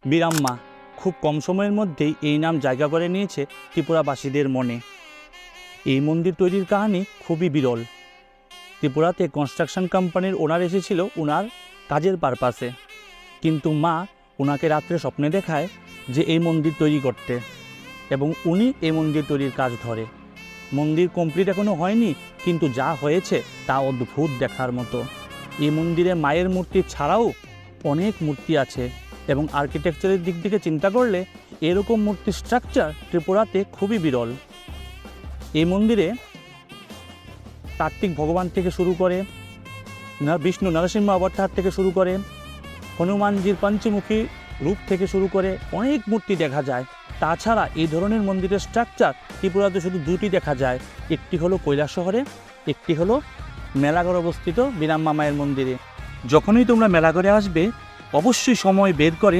বীরাম্মা খুব কম সময়ের মধ্যেই এই নাম জায়গা করে নিয়েছে ত্রিপুরাবাসীদের মনে। এই মন্দির তৈরির কাহিনী খুবই বিরল। ত্রিপুরাতে কনস্ট্রাকশন কোম্পানির ওনার এসেছিল ওনার কাজের পারপাসে, কিন্তু মা ওনাকে রাত্রে স্বপ্নে দেখায় যে এই মন্দির তৈরি করতে, এবং উনি এই মন্দির তৈরির কাজ ধরে। মন্দির কমপ্লিট এখনও হয়নি, কিন্তু যা হয়েছে তা অদ্ভুত দেখার মতো। এই মন্দিরে মায়ের মূর্তি ছাড়াও অনেক মূর্তি আছে, এবং আর্কিটেকচারের দিক থেকে চিন্তা করলে এরকম মূর্তি স্ট্রাকচার ত্রিপুরাতে খুবই বিরল। এই মন্দিরে কার্তিক ভগবান থেকে শুরু করে বিষ্ণু নরসিংহ অবতার থেকে শুরু করে হনুমানজির পঞ্চমুখী রূপ থেকে শুরু করে অনেক মূর্তি দেখা যায়। তাছাড়া এই ধরনের মন্দিরের স্ট্রাকচার ত্রিপুরাতে শুধু দুটি দেখা যায়, একটি হলো কৈলাস শহরে, একটি হলো মেলাগড় অবস্থিত বীরাম্মা মায়ের মন্দিরে। যখনই তোমরা মেলাগড়ে আসবে অবশ্যই সময় বের করে